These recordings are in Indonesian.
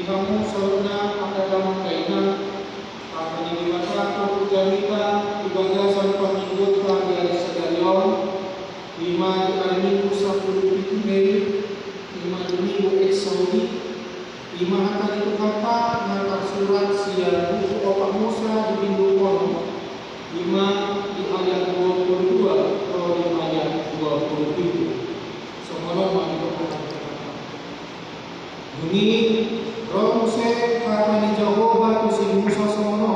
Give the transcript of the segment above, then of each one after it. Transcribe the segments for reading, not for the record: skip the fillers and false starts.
kamu sauna agama kainan akan dibaca jarita ibadah sampai minggu hari sekalian 5 hari Minggu 10 Mei 5 Minggu Saudi 5 hari itu kata ngangkat surat siang buku Bapak Musa di pintu kono 5 di ayat 22 atau di ayat 27 semoga mantap ini roh Musa kata di Jehovah tu si Musa semono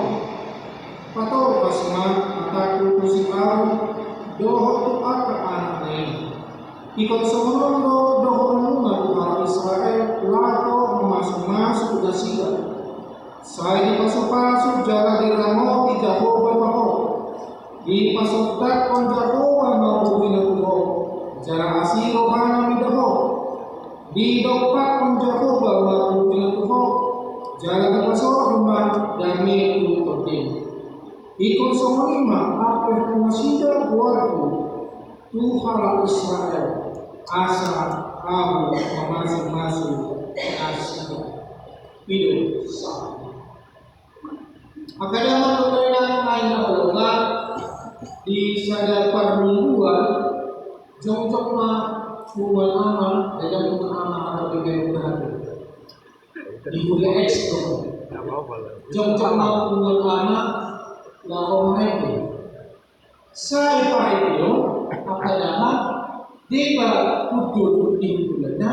patau pasma mataku tu si Aaron doho tu aka anak ini ikut semono doho munga tu orang Israel lato masuk-masuk dan siga saya di pasu-pasu jalan di ramo di Jehovah paho di pasok kon Jehovah mau binakuho jalan asiro hana midaho di dopak kon Jehovah mau binakuho jalan di pasok rumah dami tu penting ikut semuanya apa masida buatku Tuhan Israel asa abu masing-masing asida hidup sah Akadama pemerintahan lain adalah di sadar permingguan jongkok hubungan amal dan hubungan amal atau kebenaran di kuliah ekspor jongkok hubungan amal lawan itu saya pakai itu akadama dia kudu di bulannya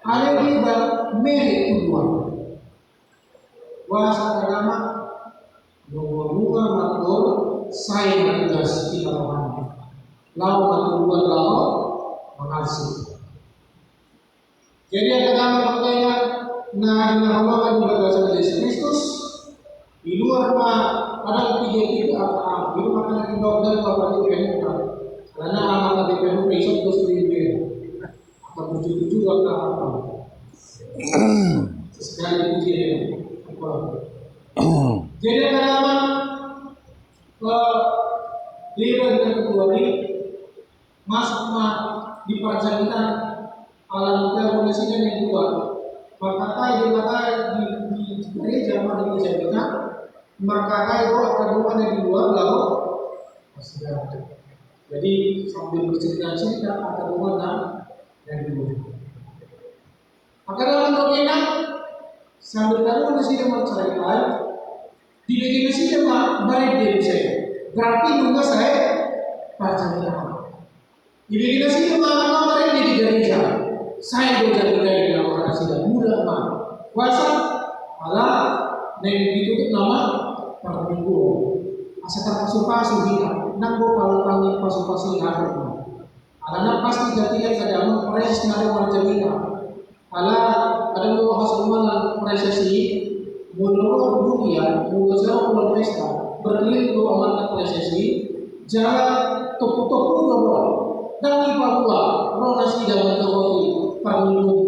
ada dia merit keluar was akadama bunga makhluk saya bertugas di lawan lawan makhluk lawan mengasihi jadi agama percaya nah Allah berdasarkan Yesus Kristus di luar ada tiga apa itu makanya kita dan bapak itu kan karena amal tadi kan besok terus diingat akan begitu juga apa sekali puji apa jadi agama leader dan kedua ini masuk di perjalanan alam revolusi yang kedua maka di gereja mana dijadikan maka itu akan ada di luar lalu jadi sambil bercerita akan mana yang di luar maka dalam doa sambil tahu masih menceritakan di definisi dia baik diri saya berarti juga saya percaya di definisi dia baik diri gereja saya berjadi dari orang sudah mudah kuasa Allah dan ditutup nama perminggu asal pasu-pasu kita nanggo kalau pasu-pasu ada karena pasti jadinya kadang proses nari marjamika ala ada dua hasilnya prosesi menurut dunia menurut saya pulau pesta berkeliling dua amat prosesi jalan toko-toko dua dan di Papua nasi dalam toko perminggu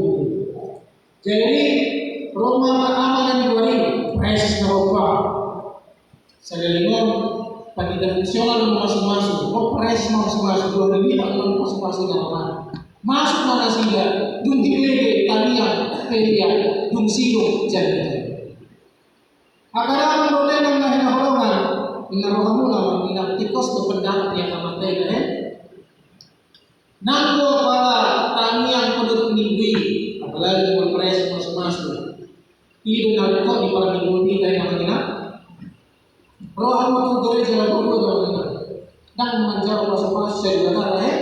jadi Roma keamanan dua ini proses Eropa saya lihat pagi fungsional masing-masing proses masing-masing dua ini akan masing-masing masuk mana sehingga dung dipilih kalian pilihan dung silo jadi akan menolak yang lain orang dengan orang dengan tikos berpendapat yang amat baik nanggo para tanian penduduk minggu apalagi berproses masing-masing itu nanti kok di para minggu ini dari mana roh Allah itu dari jalan Allah dan menjauh masing-masing dari negara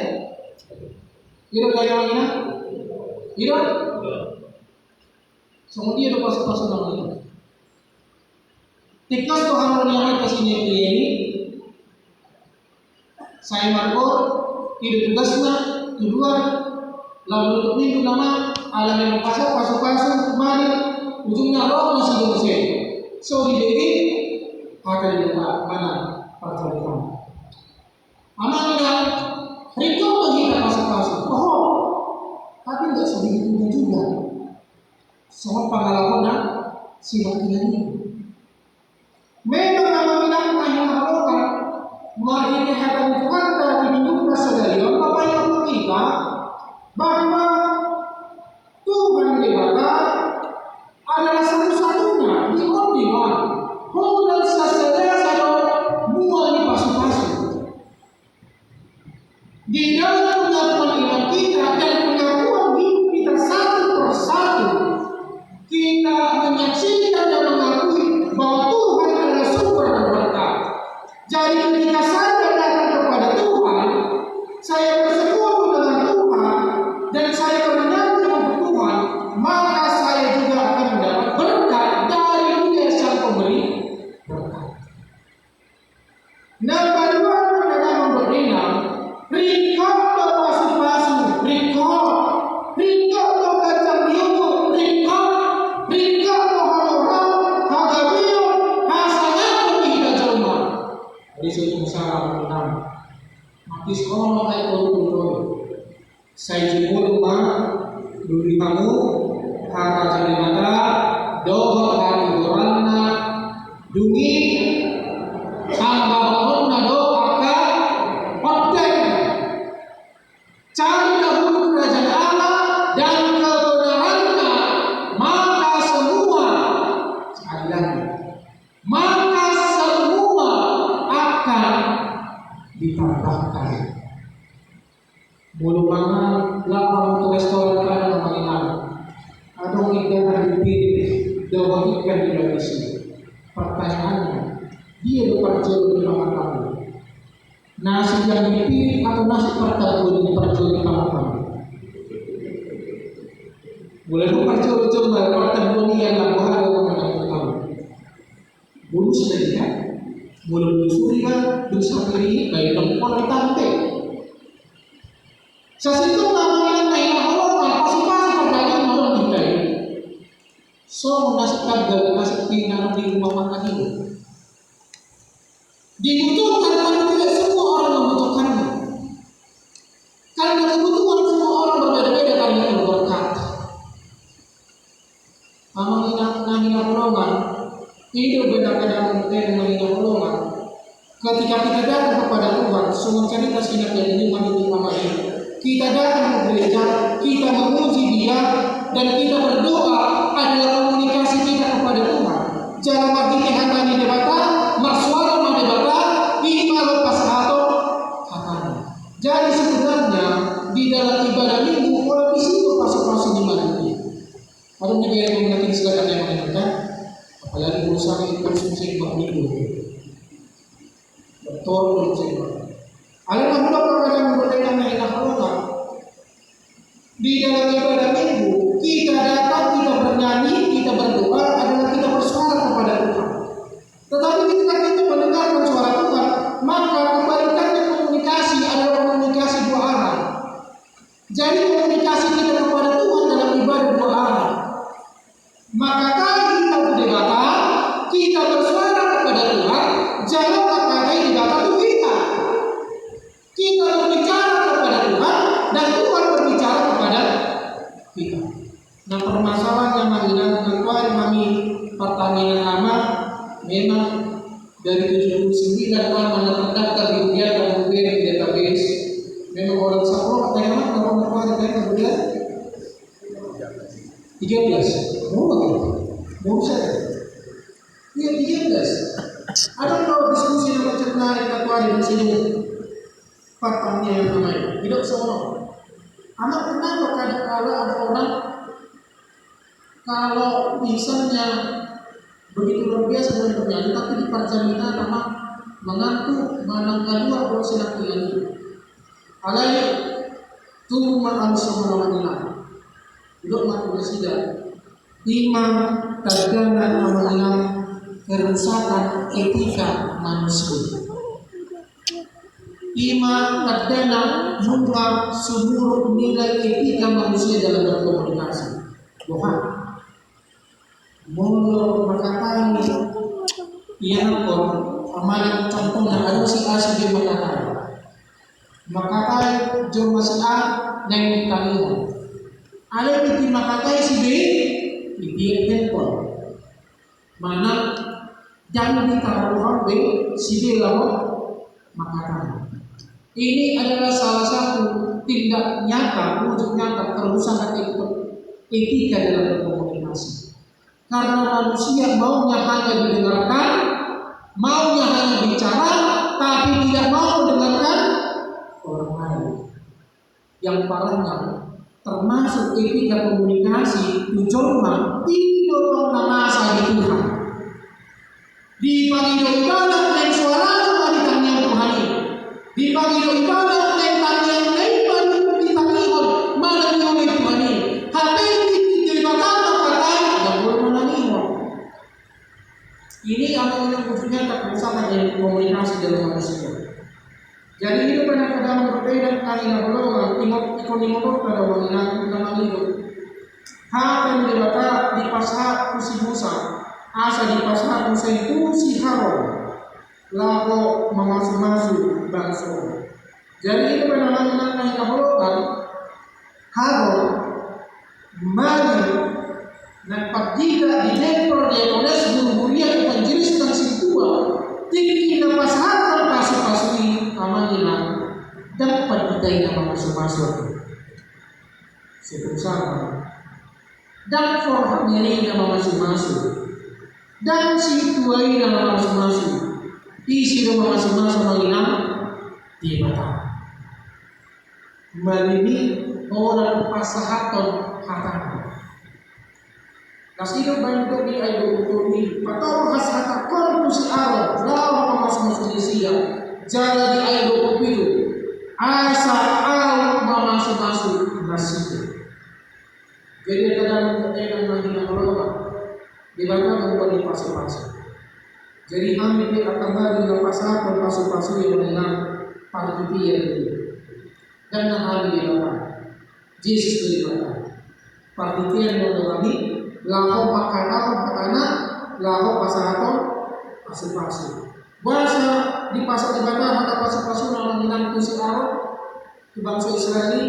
Iro kaya mana? Iro? Semua dia ada pasal-pasal namanya. Tikas Tuhan menyamai kesini ini, saya Marco, hidup tugasnya di luar, lalu untuk minggu nama alam yang pasal kemarin ujungnya roh masih bersih. So di jadi akan diletak mana perjalanan. Amalnya Riko kita pasal-pasal, tapi tidak sebegitu juga. Soal pengalaman simak ini. Memang nama yang melakukan mari hadapan Tuhan dari hidup saudari. Apa yang kita bahwa Tuhan dibakar adalah menyaksikan dan mengakui bahwa Tuhan adalah sumber berkat. Jadi ketika saya datang kepada Tuhan, saya bersekutu dengan Tuhan, dan saya menanti untuk Tuhan, maka saya juga akan mendapat berkat dari Dia Sang Pemberi berkat. Nomor dua, mereka memberinya rikau pasu-pasu, rikau to kacang biru, rikau to halorang, hagabio, hasangat kita jelma. Jadi suatu masalah menang. Mati sekolah ay turun. Saya jemput rumah, duri kamu, hara jadi mata, doa hari dorana, dungi, tambah na doa hotel. Cari dahulu kerajaan Allah dan kebenarannya, maka semua maka semua akan ditambahkan. Mulu mana lapang untuk restoran kana manginang. Adong ikan dipilih, dawa ikan dilapisi. Pertanyaannya, dia berperjuang di tangan kamu. Nasi yang dipilih atau nasi pertarungan diperjuang di tangan kamu. Mulai berperjuang pertarungan yang lakukan dengan kamu. Bulu sudah lihat, bulu surga, dosa kiri, baik lempar tante. Sasitu namanya naik Allah, pasti perdagangan malam kita ini. So menasibkan dari nasib tinggal di rumah makan itu. Dibutuhkan karena tidak semua orang membutuhkannya. Karena kebutuhan semua orang berbeda-beda karena itu berkat. Menghina golongan, itu berbeda-beda dengan menghina golongan. Ketika kita datang kepada Tuhan, semua cerita singkat yang ini menurut ini. Kita datang ke gereja, kita memuji Dia, dan kita berdoa adalah komunikasi kita kepada Tuhan. Jangan bagi kehatani debata, maswara debata, ima lepas atau hatani. Jadi sebenarnya di dalam ibadah minggu, orang di situ pasal-pasal di mana dia. Kalau juga yang mengerti segala yang mengerti, apalagi urusan itu fungsi minggu. Betul fungsi. Alhamdulillah perkara memberikan mainan Allah. Di dalam ibadah minggu, kita datang, kita bernyanyi, kita berdoa, adalah kita bersuara kepada Tuhan. Tetapi ketika kita mendengarkan suara Tuhan, maka kebalikannya komunikasi adalah komunikasi dua arah. Jadi komunikasi kita kepada Tuhan dalam ibadah dua arah. Maka kalau kita berdebata, kita bersuara kepada Tuhan, janganlah pakai debata itu kita. Kita berbicara kepada Tuhan dan Tuhan berbicara kepada kita. Nah, permasalahan yang menghilangkan Tuhan kami pertanyaan amat memang dari 79 aman yang terdaftar di dunia dan kemudian di database memang orang sepuluh katanya orang berkuat dan kemudian 13 mau saya iya 13 ada kalau diskusi yang macam menarik ketua di sini faktanya yang namanya tidak semua. Anak kenapa kadang-kala ada orang kalau misalnya begitu luar biasa dengan bernyanyi, tapi di perjalanan nama mengantuk, manang kedua kalau sedang nyanyi. Alai tu ma'al semua tidak mati bersidang. Iman tergantung amalan kerusakan etika manusia. Iman terdana mengubah seluruh nilai etika manusia dalam berkomunikasi. Tuhan, mulu berkata yang pun amalan contohnya harus si A si B makatai jom masih A yang kalian. Ada di makatai si B di handphone. Mana jangan ditaruh orang B si B lawan makatai. Ini adalah salah satu tindak nyata, wujud nyata kerusakan etika dalam berkomunikasi. Karena manusia maunya hanya didengarkan, maunya hanya bicara, tapi tidak mau mendengarkan orang lain. Yang parahnya, termasuk etika komunikasi tujuan tidak namasa di Tuhan. Di pagi ibadah dan suara kebalikan yang Tuhan ini. Di pagi ibadah dan tanya lebar di tangion mana oleh Tuhan ini. Hati di kata dan bermananion. Ini apa yang wujudnya tak bersama dengan komunikasi dalam manusia. Jadi itu kadang-kadang berbeda kali nabolongan ikon pada wanita dalam hidup. Hati dibata di pasar kusi musa, asa di pasar musa itu si haro, lalu memasuk bangsa. Jadi itu kadang-kadang kali nabolongan haro, maju, dan pagdiga di dekor di oles burburia evangelis dan situa, tinggi na pasar pasuk-pasui amanila dapat kita yang masuk-masuk sebesar dan format ini yang masuk-masuk dan situasi yang masuk-masuk isi yang masuk-masuk menginap di mata malini orang pasahaton hatana kasih bantu di ayo utuni patau hasata korpus aro lawan masuk-masuk isia jaga di ayo upiru asa au masuk-masuk nasinya. Jadi kadang-kadang lagi nangolong di mana membuat di pasir-pasir. Jadi kami akan lagi pasar pasir-pasir yang mengenal pada pikiran ini. Dan hal di lawan Yesus di lawan. Partikian yang mengalami lalu pakana lalu pasaraton pasir-pasir. Bahasa di pasar di mana mata pasir-pasir orang bilang kusi Arab di bangsa Israel ini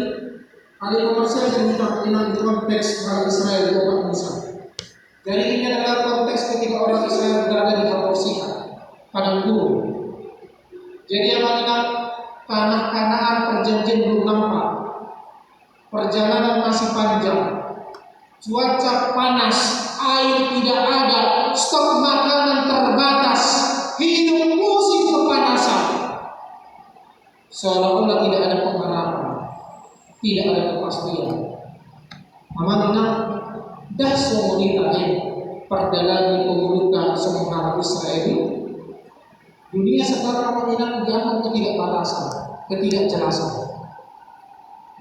ahli komersial yang bilang konteks orang Israel di umat Musa. Jadi ini adalah konteks ketika orang Israel berada di Kaporsiha padang gurun. Jadi yang bilang tanah Kanaan perjanjian belum nampak, perjalanan masih panjang, cuaca panas, air tidak ada, stok makanan terbatas, hidup musim kepanasan. Seolah-olah tidak ada pengharapan, tidak ada kepastian. Amanina dah semonita perdalami pengurutan sementara Israel. Dunia sekarang mengingat zaman ketidakbatasan, ketidakjelasan.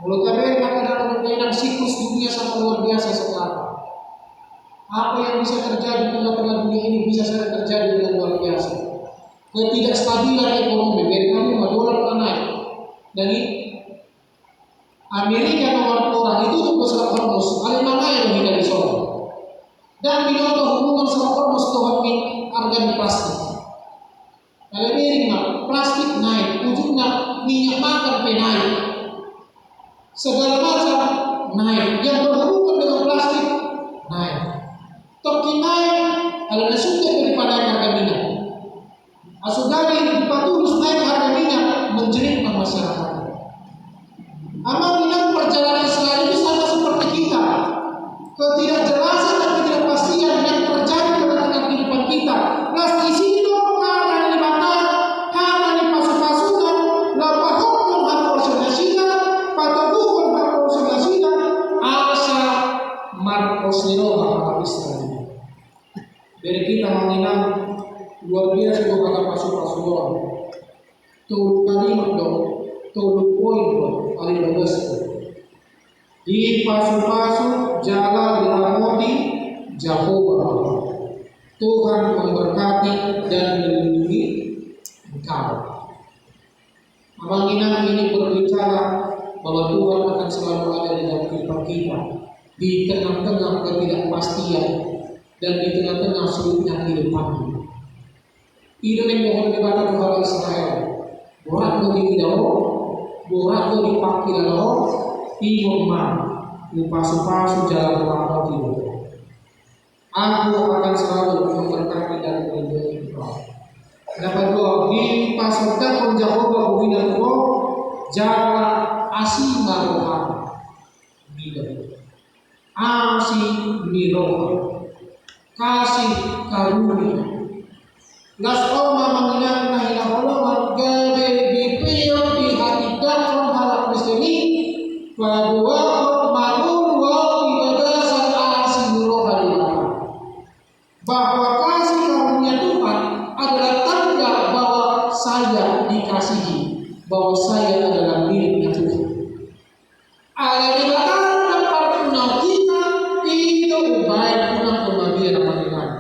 Mulut kami kadang-kadang mengenang siklus dunia sangat luar biasa sekarang. Apa yang bisa terjadi di tengah-tengah dunia ini bisa saja terjadi dengan luar biasa. Ketidakstabilan ekonomi, dari kami dolar naik. Dari Amerika nomor orang itu besar Hormuz, Alemania yang tidak disorong. Dan binoto hubungan sama Hormuz Tuhan harga plastik. Amerika plastik naik, ujungnya minyak makan naik. Segala macam naik, yang berhubungan dengan plastik naik. Toki naik, ada nasuka daripada harga minyak. Asudari patulus naik harga minyak menjeritkan masyarakat. Amal minyak perjalanan sekali ini sama seperti kita. Ketidakjelasan dan ketidakpastian yang terjadi dalam kehidupan kita. Plastisito karena dibakar, karena dipasukan, lapahukun hakosinasina, patahukun hakosinasina, asa markosiroha Israel. Dari kita mengingat luar biasa itu kata pasukan. Tuh kalimat dong, tuh poin dong, kali bagus. Di pasu-pasu jalan diramoti Jehovah. Tuhan memberkati dan melindungi engkau. Abang Inang ini berbicara bahwa Tuhan akan selalu ada di dalam kehidupan kita, di tengah-tengah ketidakpastian dan di tengah-tengah sulitnya kehidupan. Itu yang mohon kepada Tuhan Israel. Borak ko di daw, borak ko di pakilalo, timur man, lupa-supa jalan orang timur. Aku akan selalu memberkati dan melindungi engkau. Dapat doa di pasukan penjaga bumi dan ko, jaga asih marohan, bilang asih mirohan, kasih karunia. Las oma mengingat nahilah Allah gabe di piyok di hati dan halak Kristeni bahwa bahwa kasih karunia Tuhan adalah tanda bahwa saya dikasihi, bahwa saya adalah miliknya Tuhan. Ada di belakang perpunang kita itu baik punang kebahagiaan panggilan.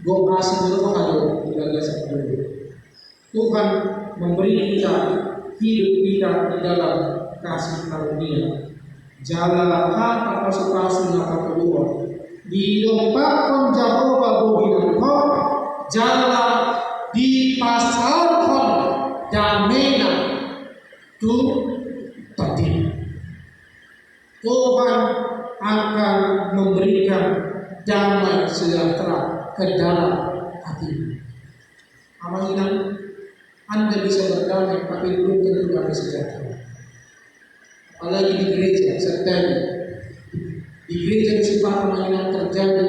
Gue kasih dulu kalau tidak biasa dulu. Tuhan memberi kita hidup kita di dalam kasih karunia. Jalalah kata pasu-pasu nata kedua. Didompakkan Jehovah Bohinan kau, jalalah dipasarkan damena tu tadi. Tuhan akan memberikan damai sejahtera ke dalam hati. Amanginan, Anda bisa berdamai, tapi belum tentu damai sejahtera. Apalagi di gereja, sekali di gereja kesempatan amanginan terjadi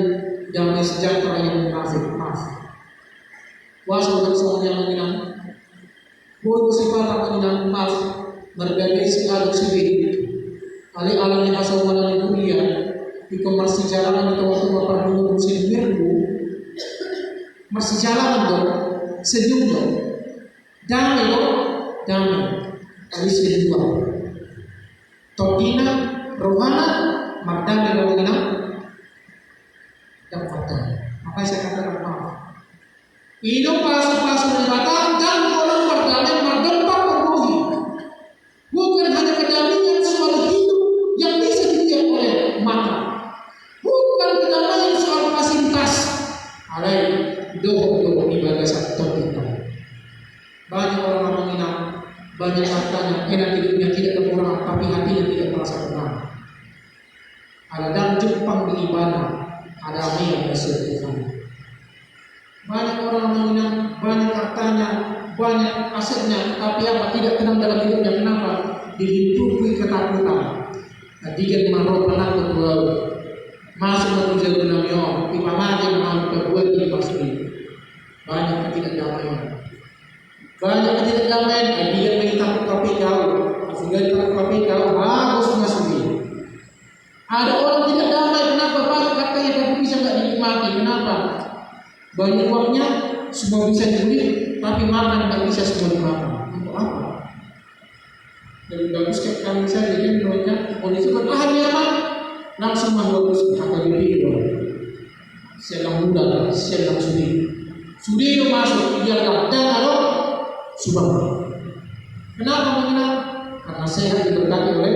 damai sejahtera yang munafik. Maaf. Kuasa untuk semuanya amanginan. Boleh kesempatan amanginan maaf berbeda isi aduk sibik. Alih-alih yang asal malam itu dia di masih jalan di tengah-tengah pardua musim minggu masih jalan dong senyum dong damai dong damai kali sedua todina rohana mardana rohana dapatan apa saya katakan maaf itu pasu-pasu batang dan orang berdamai berdampak berbuhi bukan hanya kedamaian soal hidup yang bisa dilihat oleh mata, bukan kedamaian soal fasilitas. Alai doh ibadah satu kita. Banyak orang menginap, banyak hartanya, enak hidupnya tidak kekurangan, tapi hatinya tidak merasa tenang. Ada dalam Jepang di ibadah, ada yang hasil Tuhan. Banyak orang menginap, banyak hartanya, banyak asetnya, tapi apa tidak tenang dalam hidupnya. Kenapa? Dihintui ketakutan. Adigan marot penakut bau masuk ke jalan namanya pipamaja menang berbuat di pasri banyak ketidakdamaian adigan mengitak kopi kau sudah ditak kopi kau harus masuki ada orang tidak damai kenapa banyak katanya tapi bisa nggak dinikmati kenapa banyak uangnya semua bisa dibeli tapi makan nggak bisa semua dimakan untuk apa? Lebih bagus kami saja yang mereka kondisi bertahannya apa? Langsung bagus HKBP itu. Siang muda, siang sudi itu masuk dia dan kalau subah. Kenapa mengenal? Karena sehat diberkati oleh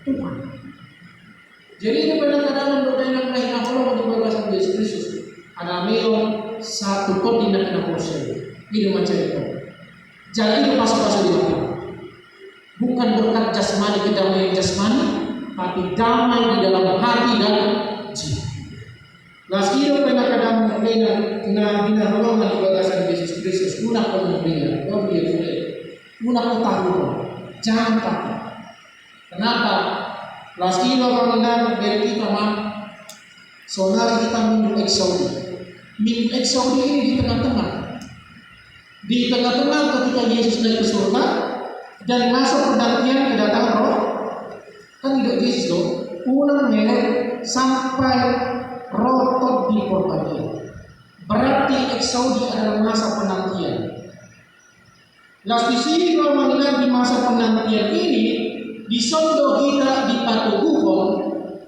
Tuhan. Jadi ini kadang-kadang berkaitan dengan Allah di bawah Yesus Kristus. Ada meon satu kodi nak kena proses. Ini macam itu. Jadi itu pas-pas di belakang. Bukan berkat jasmani kedamaian jasmani, tapi damai di dalam hati dan jiwa. Laskiro kadang-kadang na dinahulungan di bagasan Yesus Kristus guna kemudian, oh dia boleh, guna ketahuan, jangan takut. Kenapa? Laskiro kadang-kadang dari kita mah, soalnya kita minum eksaudi. Minum eksaudi ini di tengah-tengah. Di tengah-tengah ketika Yesus naik ke surga, dan masuk pergantian kedatangan roh kan tidak Yesus dong ulang sampai rotot di pergantian berarti eksaudi adalah masa penantian. Las di sini kalau mengingat di masa penantian ini di sondo kita di patuguhon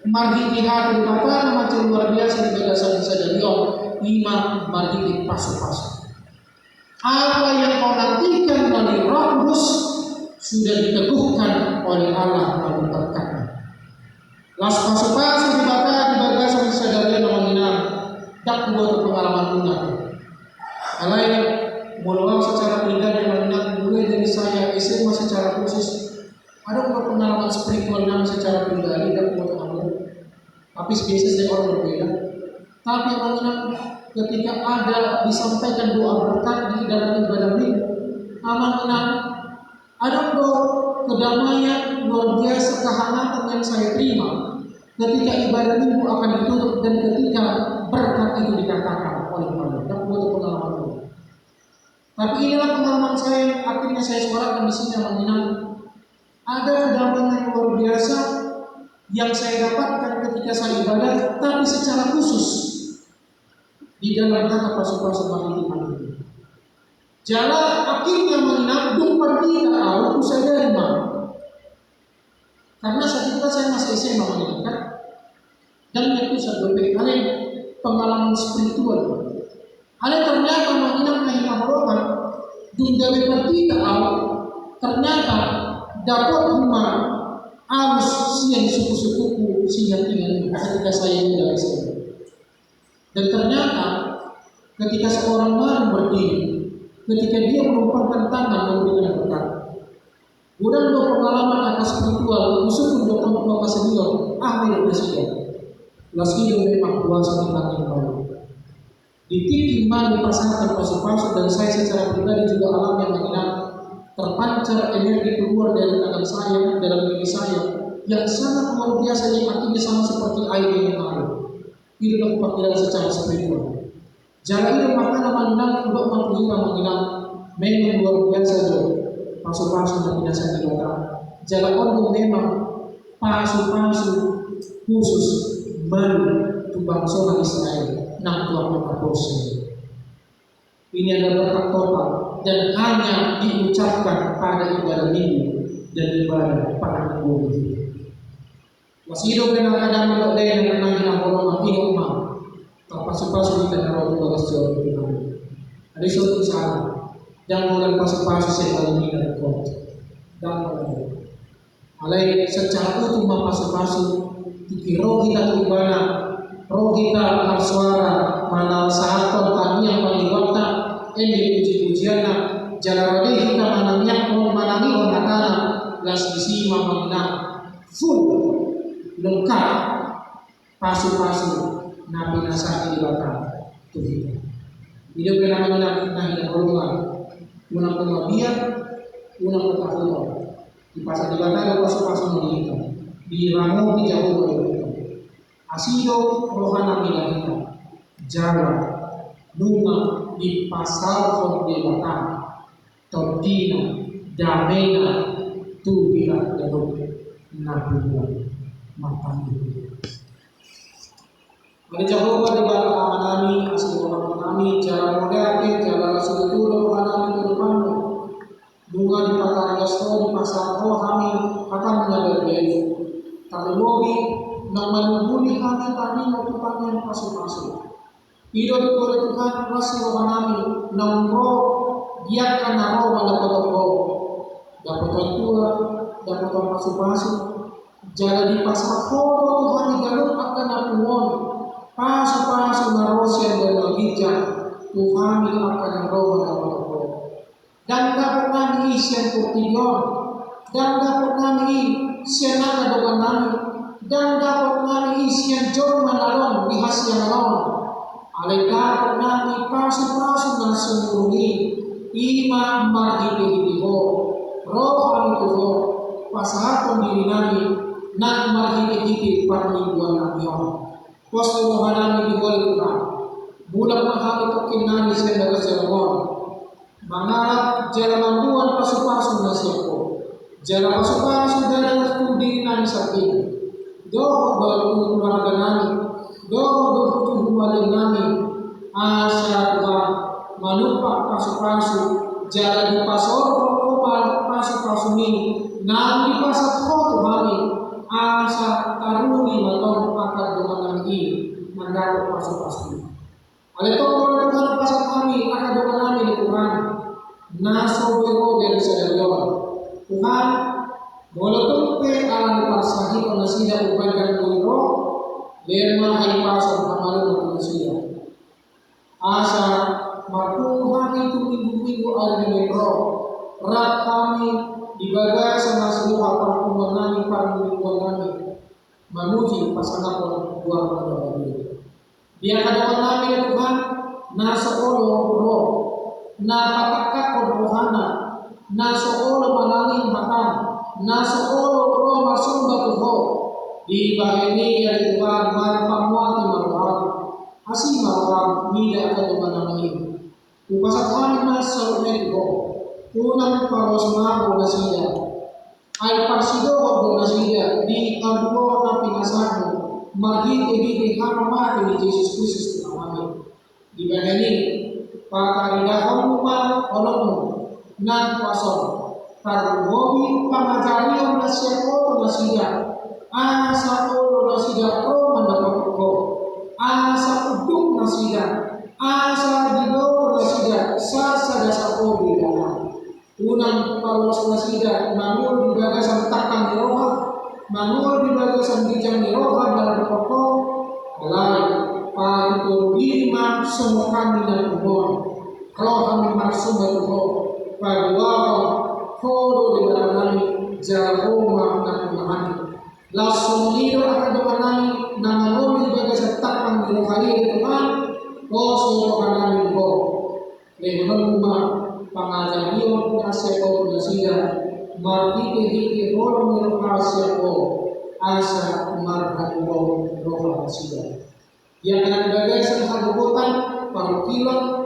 margiti hati kata macam luar biasa di bagasan sadarion 5 margiti pasu-pasu apa yang kau nantikan melalui Roh Kudus sudah diteguhkan oleh Allah melalui berkatnya. Las pasu-pasu dibakar di bagasan sadarian menginap tak buat pengalaman lunak. Alai muluang secara pribadi menginap mulai dari saya SMA secara khusus ada pengalaman spiritual namun secara pribadi tak buat kamu. Tapi spesies dari orang berbeda. Tapi menginap ketika ada disampaikan doa berkat di dalam ibadah minggu, menginap ada kedamaian luar biasa kehangatan yang saya terima ketika ibadah minggu akan ditutup dan ketika berkat itu dikatakan oleh Tuhan. Dan butuh pengalaman itu. Tapi inilah pengalaman saya yang akhirnya saya suarakan di sini mengenai ada kedamaian yang luar biasa yang saya dapatkan ketika saya ibadah, tapi secara khusus di dalam kata pasu-pasu maritim ini. Jala akhirnya menginap pergi ke aku sadari karena saat itu saya masih SMA mengingat dan itu saya berpikir pengalaman spiritual. Ada ternyata menginap nahi mahrokan dundawe pergi ke aku ternyata dapat rumah arus siang suku-sukuku siang tinggal ketika saya tinggal di sana. Dan ternyata ketika seorang baru berdiri, ketika dia menumpangkan tangan memberikan berkat, bukan pengalaman atas spiritual, khusus untuk tempat kesedihan, akhir presiden. Lasio memang kuasa tentang yang baru. Di titik mana dipasangkan pasu-pasu dan saya secara pribadi juga alami yang menginap terpancar energi keluar dari tangan saya dalam diri saya yang sangat luar biasa yang artinya sama seperti air yang mengalir. Itulah panggilan secara spiritual. Jalan itu makanan menginap untuk mampu menginap memang luar biasa juga. Pasu-pasu yang biasa di belakang. Jalan untuk memang pasu-pasu khusus baru untuk bangsa Israel. Nang Tuhan mengapusnya. Ini adalah berkat total dan hanya diucapkan pada ibadah minggu dan ibadah pada minggu itu. Wasido kadang-kadang untuk dia yang menang dengan golongan tiga umat. Pasu-pasu kita naruh di bagas jauh di mana. Ada suatu salah yang mulai pasu-pasu saya kali ini dari kau dan mulai. Alai secara utuh pasu-pasu roh kita berubah. Roh kita bersuara mana saat kami yang paling waktu ini puji-pujiannya jalan kita manangnya manangi orang las isi mamana full lengkap pasu-pasu nabi nasari di belakang itu kita. Hidup dengan mengenai golongan unang pemabian unang ketahuan di pasar di belakang pasu-pasu meningkat di ramu di jauh asido rohana milahita jawa nunga di pasar di belakang tordina damena tu bila dalam nabuah matang itu. Ada Jehovah di bawah amanami asli amanami jalan modern jalan seluruh amanami terpanu bunga di pasar resto di pasar rohani akan menjadi beda terlebih nang menghubungi kami melakukan yang pasu-pasu. Hidup oleh Tuhan masih rohani nang roh biarkan roh mendapat roh dapat tua dapat pasu-pasu jadi pasar roh Tuhan di dalam akan napungon pasu-pasu narosia dan bijak Tuhan akan roh mendapat roh dan dapat kami isian kurtiyon dan dapat kami sianan dengan kami dan dapat kami isian jauh menalon di hasil menalon alai dapat kami pasu-pasu dan sembunyi ima marhibihiho roh kami tuho pasahan diri kami nak marhibihihi permingguan kami posto roh kami diboleh Tuhan budak mahal tokin kami sendiri sermon mangarap jalan membuat pasu-pasu nasihatku jalan pasu-pasu dan diri kami sakit doh baru keluarga kami doh keluarga kami asa Tuhan manupak pasu-pasu jalan di pasar kopal pasu-pasu ini nam di pasar Tuhan asa taruni matong pakar dengan ini mendapat pasu-pasu oleh Tuhan pasar kami akan dengan kami Tuhan naso bero dari sadarion Tuhan walaupun pe alam pasahi penasihat uban dan biro lerma hari pasar kamaru penasihat asa makuhan itu minggu-minggu ada biro rak kami dibagai sama seluruh perkumpulan kami para mingguan kami menuju pasangan buah pada dia kadawan kami Tuhan nasa olo roh na patakak rohana nasa olo manangin bahkan nasa olo roh masumba tuho di bahini ya Tuhan marpamuati marwah asih marwah nida akan menangin upasat kami nasa tuho unang parosma bonasida ay parsido bonasida di kampo na pinasaho marhiti hama ni Yesus Kristus namanya Di bawah ini pakaidah olokmu nan pasor tarbobi pangajari orang siapa nasiya asa orang nasiya ko mendapat ko asa uduk nasiya asa dido nasiya sa dasa ko bidana unang palos nasiya manul dibaga santakan diroha manul dibaga sambijang diroha dalam pokok alai paritur bima semua kami dan umur roh kami maksud berdoa pagwawa koro di barangani jaroma na kumahani langsung lido akan doanani na manuli baga sa takang niluhali di Tuhan o suruhanani ko lehonon ma pangajaniyo na siya ko na siya marhiti-hiti holo niluhasya ko asa marhan ko roha siya yang akan dibagay sa kagubutan parukilon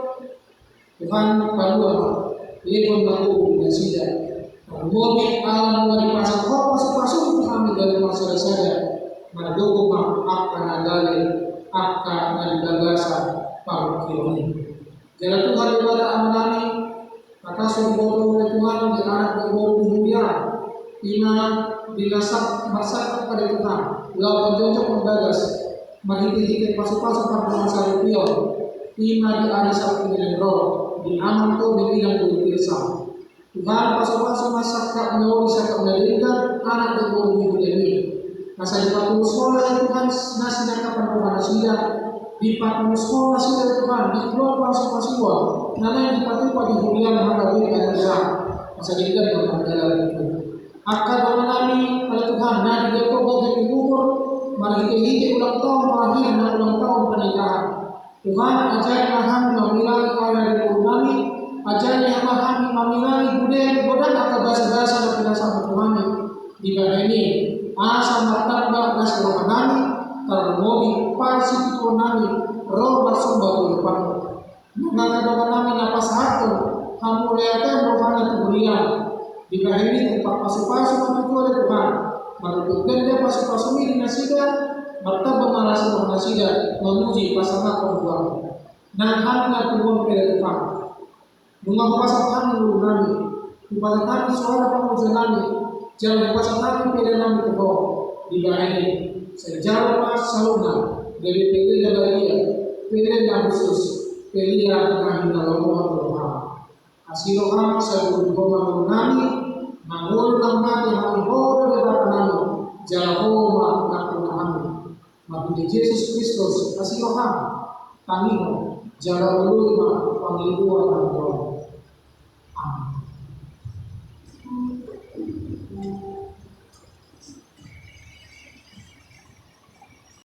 Tuhan palua Lekon aku dan sida. Mobil alam dari pasar kau pasang kami dari masyarakat saja. Mendukung akan adale akan adagasa parukilon. Jalan Tuhan ibadah amanani kata sumber Tuhan di anak berburu mulia. Ina dinasak masak pada Tuhan. Lawan jojok membagas. Mahiti-hiti pasu-pasu pada masa rupiah. Ina di ada satu dengan roh. Di aman tu dibilang berbisa. Tuhan pasal-pasal masyarakat menurut saya menjadikan anak berburu minggu ini. Masa di patung sekolah Tuhan nasi dan kapan Tuhan sudah di patung sekolah sudah Tuhan di keluar pasal-pasal karena di patung pagi hujan maka berikan jalan. Masa di dalam adalah itu. Akan mengalami oleh Tuhan dan dia kau bagi kubur mari kita hidup ulang tahun akhir dan ulang tahun pernikahan. Tuhan ajar maham memiliki kaya dari kami, ajar yang maham memiliki budaya bodan atau bahasa-bahasa dan penjelasan Tuhan di bawah ini. Asa martabak nas rohanani, termobi parsi tuanani, roh bersumber di depan. Mengatakan kami napas hati, kamu lihatkan rohani kemuliaan. Di bawah ini tempat pasu-pasu itu ada Tuhan. Merupakan dia pasu-pasu ini nasidah. Martabak malas nasidah memuji pasangan perempuan. Dan hanya turun kepada Tuhan. Dengan pasangan menurunani, kepada kami suara pengujanani, jalan pasangan kepada nami Tuhan. Di bawah ini, sejarah saluna dari pilihan Galia, pilihan khusus, pilihan kami dalam Tuhan. Asiroham sebelum menurunani, namun namanya kami boleh berkenaan, Jehovah Tuhan. Maka Yesus Kristus asiroham kami jalan ulama panggilan Tuhan. Amin.